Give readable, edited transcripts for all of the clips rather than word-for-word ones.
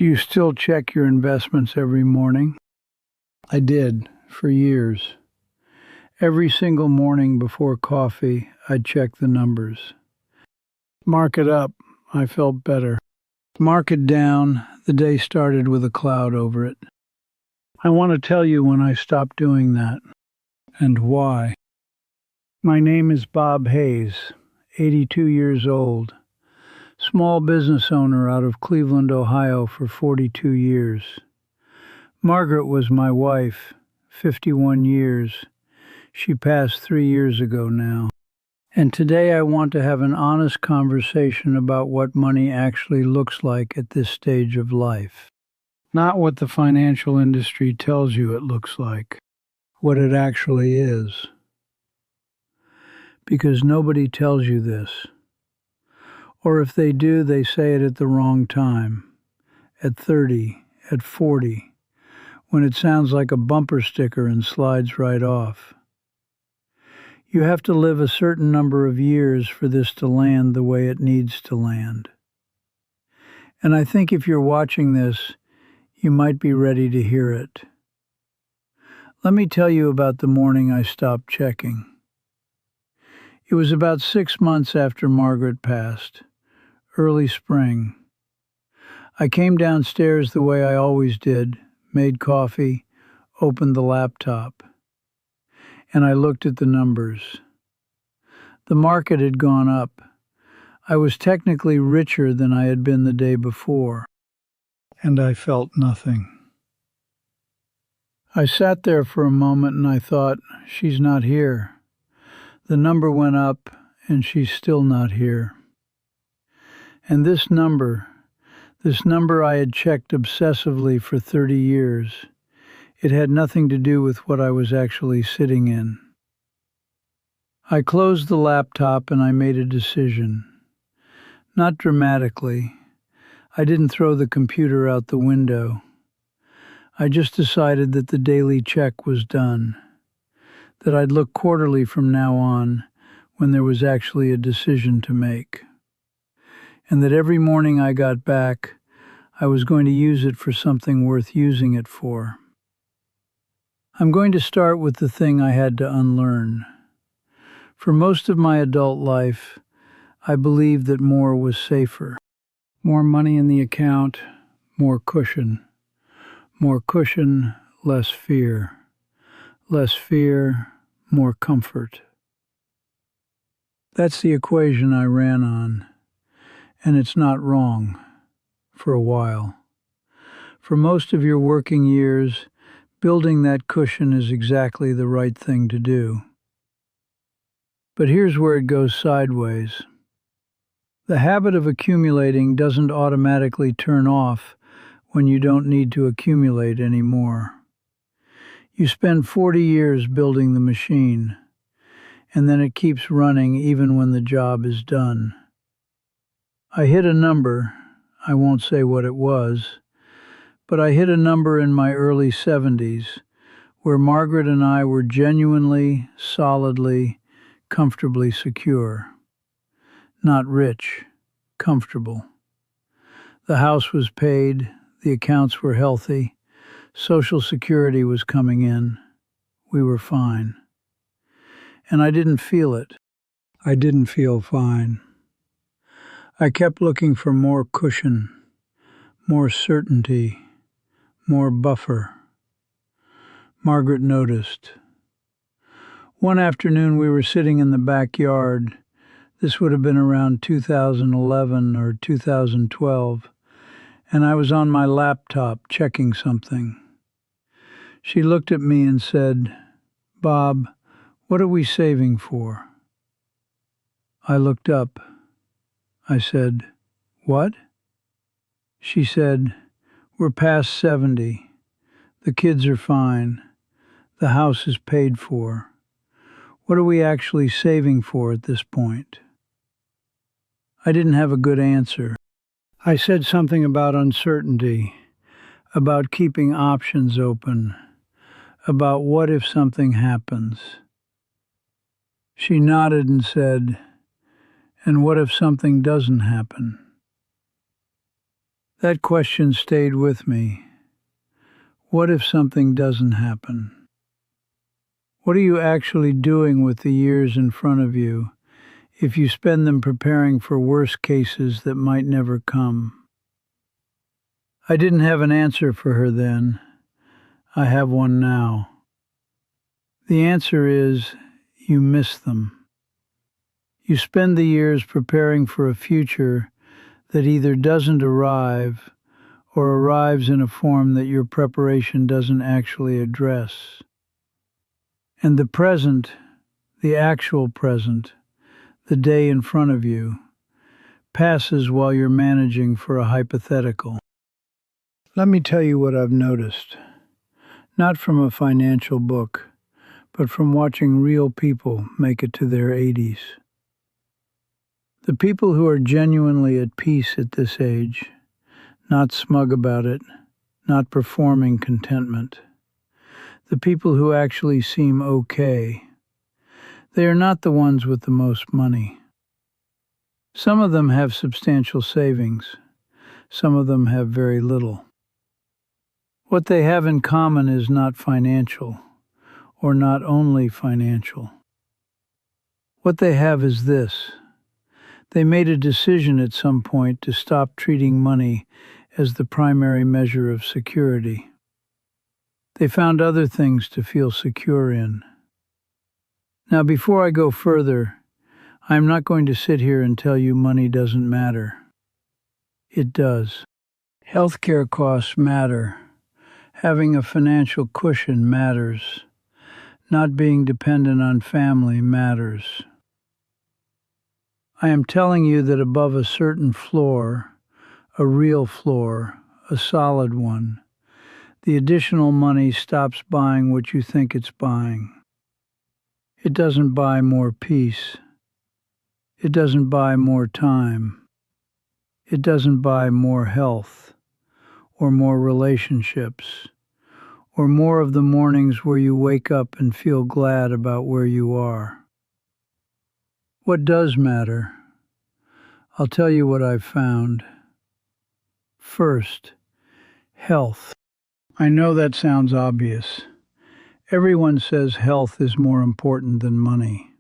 Do you still check your investments every morning? I did, for years. Every single morning before coffee, I'd check the numbers. Market up, I felt better. Market down, the day started with a cloud over it. I want to tell you when I stopped doing that, and why. My name is Bob Hayes, 82 years old. Small business owner out of Cleveland, Ohio for 42 years. Margaret was my wife, 51 years. She passed 3 years ago now. And today I want to have an honest conversation about what money actually looks like at this stage of life. Not what the financial industry tells you it looks like, what it actually is. Because nobody tells you this. Or if they do, they say it at the wrong time, at 30, at 40, when it sounds like a bumper sticker and slides right off. You have to live a certain number of years for this to land the way it needs to land. And I think if you're watching this, you might be ready to hear it. Let me tell you about the morning I stopped checking. It was about 6 months after Margaret passed. Early spring. I came downstairs the way I always did, made coffee, opened the laptop, and I looked at the numbers. The market had gone up. I was technically richer than I had been the day before, and I felt nothing. I sat there for a moment and I thought, she's not here. The number went up and she's still not here. And this number I had checked obsessively for 30 years, it had nothing to do with what I was actually sitting in. I closed the laptop and I made a decision. Not dramatically. I didn't throw the computer out the window. I just decided that the daily check was done, that I'd look quarterly from now on when there was actually a decision to make. And that every morning I got back, I was going to use it for something worth using it for. I'm going to start with the thing I had to unlearn. For most of my adult life, I believed that more was safer. More money in the account, more cushion. More cushion, less fear. Less fear, more comfort. That's the equation I ran on. And it's not wrong, for a while. For most of your working years, building that cushion is exactly the right thing to do. But here's where it goes sideways. The habit of accumulating doesn't automatically turn off when you don't need to accumulate anymore. You spend 40 years building the machine, and then it keeps running even when the job is done. I hit a number, I won't say what it was, but I hit a number in my early 70s where Margaret and I were genuinely, solidly, comfortably secure. Not rich, comfortable. The house was paid, the accounts were healthy, Social Security was coming in. We were fine. And I didn't feel it. I didn't feel fine. I kept looking for more cushion, more certainty, more buffer. Margaret noticed. One afternoon we were sitting in the backyard. This would have been around 2011 or 2012, and I was on my laptop checking something. She looked at me and said, "Bob, what are we saving for?" I looked up. I said, "What?" She said, "We're past 70. The kids are fine. The house is paid for. What are we actually saving for at this point?" I didn't have a good answer. I said something about uncertainty, about keeping options open, about what if something happens. She nodded and said, "And what if something doesn't happen?" That question stayed with me. What if something doesn't happen? What are you actually doing with the years in front of you if you spend them preparing for worse cases that might never come? I didn't have an answer for her then. I have one now. The answer is you miss them. You spend the years preparing for a future that either doesn't arrive or arrives in a form that your preparation doesn't actually address. And the present, the actual present, the day in front of you, passes while you're managing for a hypothetical. Let me tell you what I've noticed, not from a financial book, but from watching real people make it to their 80s. The people who are genuinely at peace at this age, not smug about it, not performing contentment. The people who actually seem okay. They are not the ones with the most money. Some of them have substantial savings. Some of them have very little. What they have in common is not financial, or not only financial. What they have is this. They made a decision at some point to stop treating money as the primary measure of security. They found other things to feel secure in. Now, before I go further, I'm not going to sit here and tell you money doesn't matter. It does. Healthcare costs matter. Having a financial cushion matters. Not being dependent on family matters. I am telling you that above a certain floor, a real floor, a solid one, the additional money stops buying what you think it's buying. It doesn't buy more peace. It doesn't buy more time. It doesn't buy more health, or more relationships, or more of the mornings where you wake up and feel glad about where you are. What does matter? I'll tell you what I've found. First, health. I know that sounds obvious. Everyone says health is more important than money.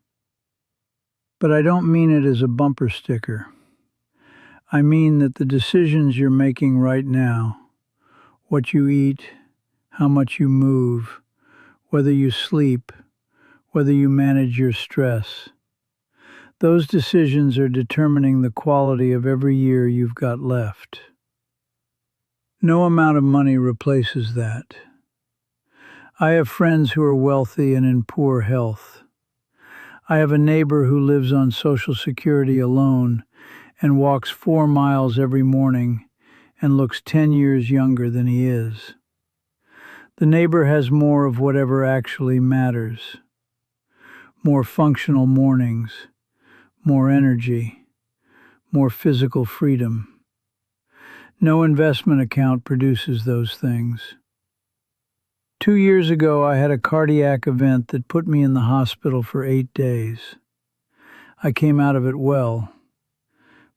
But I don't mean it as a bumper sticker. I mean that the decisions you're making right now, what you eat, how much you move, whether you sleep, whether you manage your stress, those decisions are determining the quality of every year you've got left. No amount of money replaces that. I have friends who are wealthy and in poor health. I have a neighbor who lives on Social Security alone and walks 4 miles every morning and looks 10 years younger than he is. The neighbor has more of whatever actually matters. More functional mornings, more energy, more physical freedom. No investment account produces those things. 2 years ago, I had a cardiac event that put me in the hospital for 8 days. I came out of it well,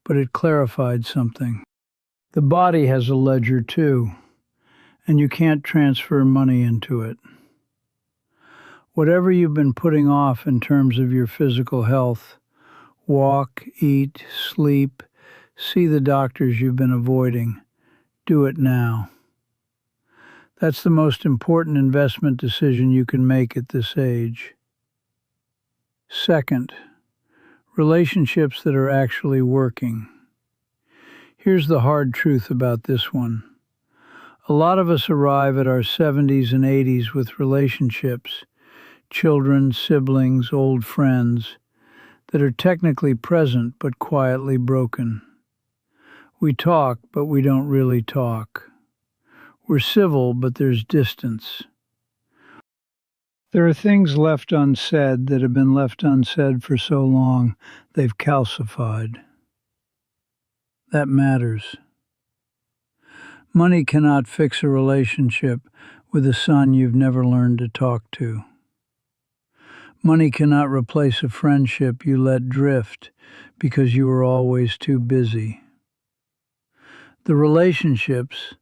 but it clarified something. The body has a ledger too, and you can't transfer money into it. Whatever you've been putting off in terms of your physical health, walk, eat, sleep, see the doctors you've been avoiding, do it now. That's the most important investment decision you can make at this age. Second, relationships that are actually working. Here's the hard truth about this one. A lot of us arrive at our 70s and 80s with relationships, children, siblings, old friends, that are technically present but quietly broken. We talk, but we don't really talk. We're civil, but there's distance. There are things left unsaid that have been left unsaid for so long they've calcified. That matters. Money cannot fix a relationship with a son you've never learned to talk to. Money cannot replace a friendship you let drift because you were always too busy. The relationships,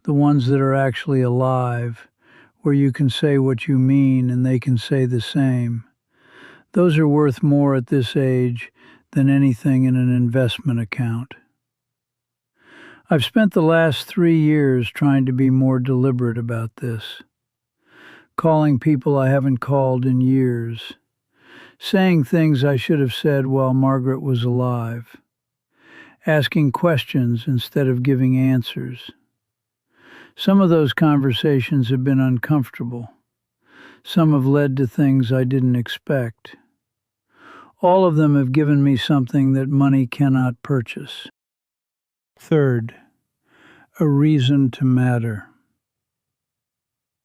the ones that are actually alive, where you can say what you mean and they can say the same, those are worth more at this age than anything in an investment account. I've spent the last 3 years trying to be more deliberate about this, calling people I haven't called in years, saying things I should have said while Margaret was alive, asking questions instead of giving answers. Some of those conversations have been uncomfortable. Some have led to things I didn't expect. All of them have given me something that money cannot purchase. Third, a reason to matter.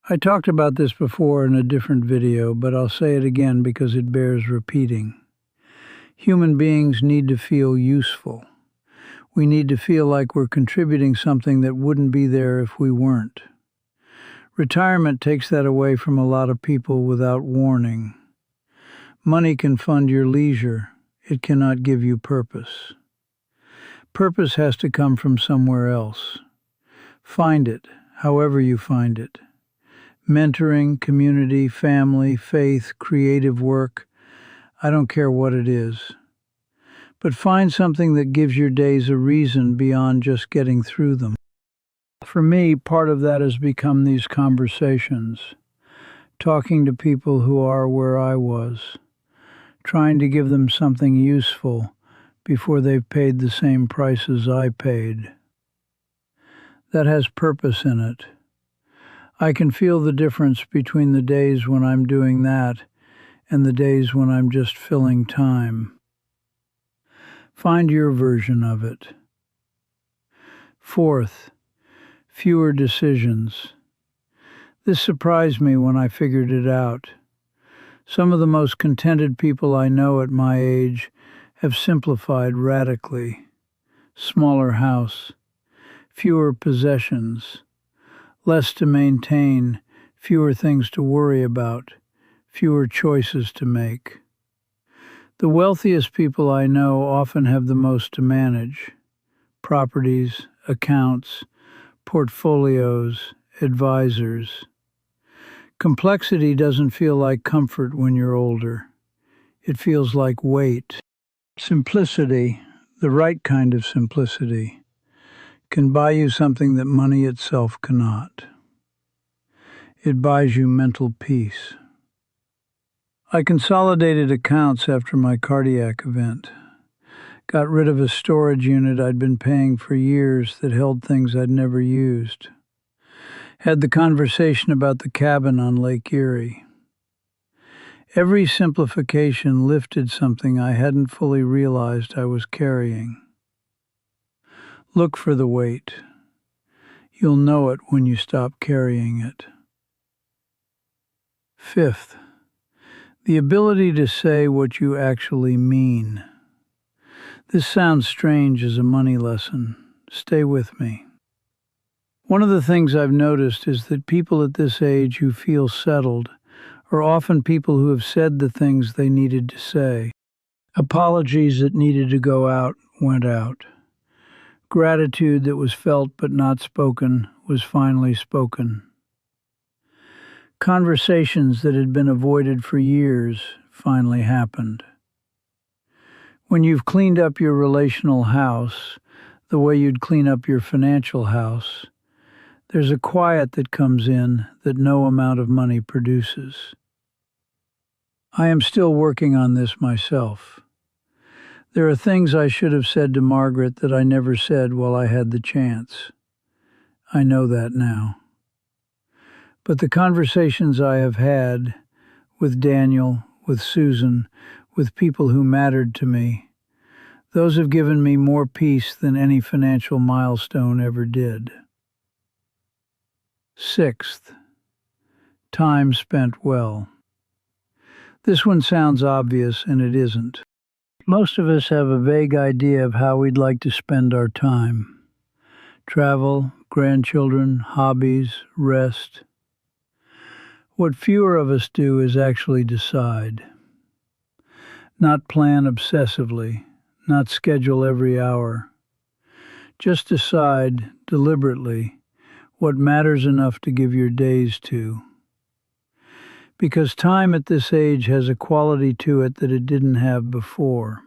I talked about this before in a different video, but I'll say it again because it bears repeating. Human beings need to feel useful. We need to feel like we're contributing something that wouldn't be there if we weren't. Retirement takes that away from a lot of people without warning. Money can fund your leisure. It cannot give you purpose. Purpose has to come from somewhere else. Find it, however you find it. Mentoring, community, family, faith, creative work. I don't care what it is. But find something that gives your days a reason beyond just getting through them. For me, part of that has become these conversations, talking to people who are where I was, trying to give them something useful before they've paid the same prices I paid. That has purpose in it. I can feel the difference between the days when I'm doing that and the days when I'm just filling time. Find your version of it. Fourth, fewer decisions. This surprised me when I figured it out. Some of the most contented people I know at my age have simplified radically. Smaller house, fewer possessions, less to maintain, fewer things to worry about, fewer choices to make. The wealthiest people I know often have the most to manage: properties, accounts, portfolios, advisors. Complexity doesn't feel like comfort when you're older. It feels like weight. Simplicity, the right kind of simplicity, can buy you something that money itself cannot. It buys you mental peace. I consolidated accounts after my cardiac event. Got rid of a storage unit I'd been paying for years that held things I'd never used. Had the conversation about the cabin on Lake Erie. Every simplification lifted something I hadn't fully realized I was carrying. Look for the weight. You'll know it when you stop carrying it. Fifth, the ability to say what you actually mean. This sounds strange as a money lesson. Stay with me. One of the things I've noticed is that people at this age who feel settled are often people who have said the things they needed to say. Apologies that needed to go out went out. Gratitude that was felt but not spoken was finally spoken. Conversations that had been avoided for years finally happened. When you've cleaned up your relational house the way you'd clean up your financial house, there's a quiet that comes in that no amount of money produces. I am still working on this myself. There are things I should have said to Margaret that I never said while I had the chance. I know that now. But the conversations I have had with Daniel, with Susan, with people who mattered to me, those have given me more peace than any financial milestone ever did. Sixth, time spent well. This one sounds obvious, and it isn't. Most of us have a vague idea of how we'd like to spend our time. Travel, grandchildren, hobbies, rest. What fewer of us do is actually decide. Not plan obsessively, not schedule every hour. Just decide, deliberately, what matters enough to give your days to. Because time at this age has a quality to it that it didn't have before.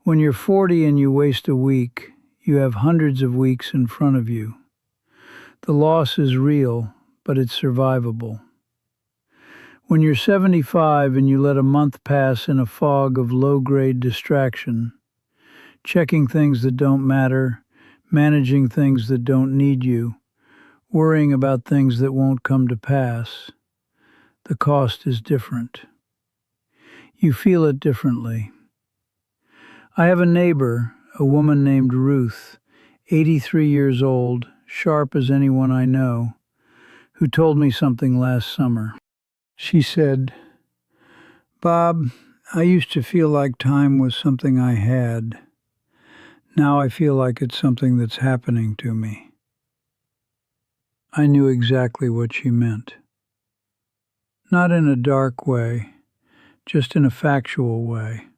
When you're 40 and you waste a week, you have hundreds of weeks in front of you. The loss is real, but it's survivable. When you're 75 and you let a month pass in a fog of low-grade distraction, checking things that don't matter, managing things that don't need you, worrying about things that won't come to pass, the cost is different. You feel it differently. I have a neighbor, a woman named Ruth, 83 years old, sharp as anyone I know, who told me something last summer. She said, "Bob, I used to feel like time was something I had. Now I feel like it's something that's happening to me." I knew exactly what she meant. Not in a dark way, just in a factual way.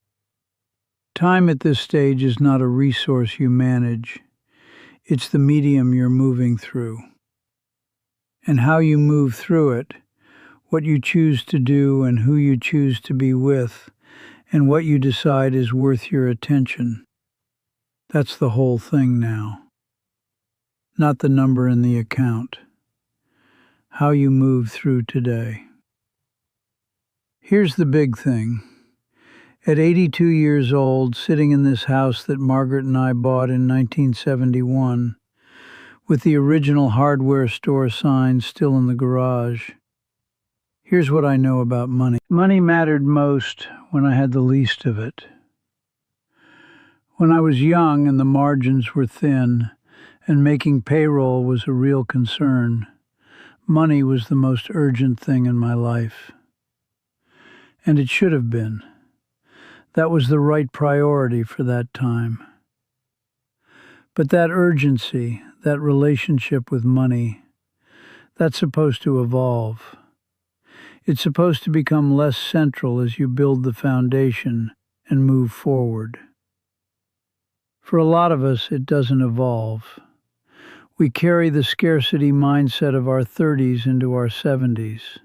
Time at this stage is not a resource you manage. It's the medium you're moving through. And how you move through it, what you choose to do and who you choose to be with, and what you decide is worth your attention. That's the whole thing now. Not the number in the account. How you move through today. Here's the big thing. At 82 years old, sitting in this house that Margaret and I bought in 1971, with the original hardware store sign still in the garage, here's what I know about money. Money mattered most when I had the least of it. When I was young and the margins were thin and making payroll was a real concern, money was the most urgent thing in my life. And it should have been. That was the right priority for that time. But that urgency, that relationship with money, that's supposed to evolve. It's supposed to become less central as you build the foundation and move forward. For a lot of us, it doesn't evolve. We carry the scarcity mindset of our 30s into our 70s.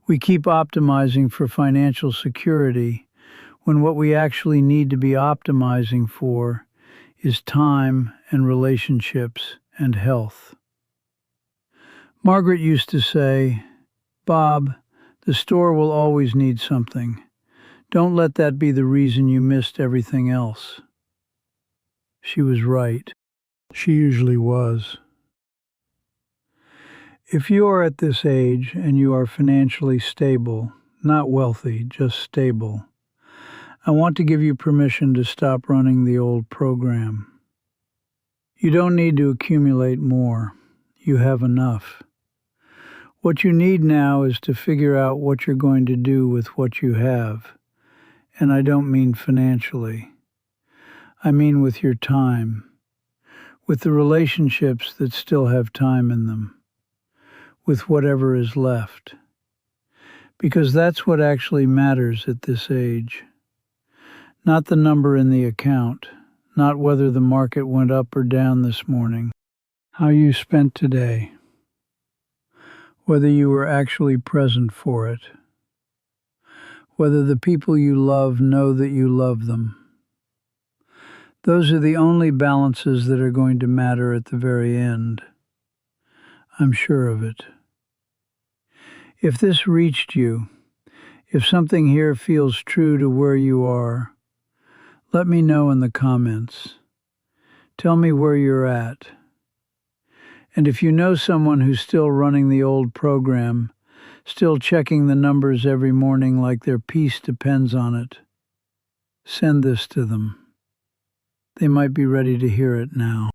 We keep optimizing for financial security when what we actually need to be optimizing for is time and relationships and health. Margaret used to say, "Bob, the store will always need something. Don't let that be the reason you missed everything else." She was right. She usually was. If you are at this age and you are financially stable, not wealthy, just stable, I want to give you permission to stop running the old program. You don't need to accumulate more. You have enough. What you need now is to figure out what you're going to do with what you have. And I don't mean financially. I mean with your time, with the relationships that still have time in them, with whatever is left. Because that's what actually matters at this age. Not the number in the account, not whether the market went up or down this morning. How you spent today. Whether you were actually present for it. Whether the people you love know that you love them. Those are the only balances that are going to matter at the very end. I'm sure of it. If this reached you, if something here feels true to where you are, let me know in the comments. Tell me where you're at. And if you know someone who's still running the old program, still checking the numbers every morning like their peace depends on it, send this to them. They might be ready to hear it now.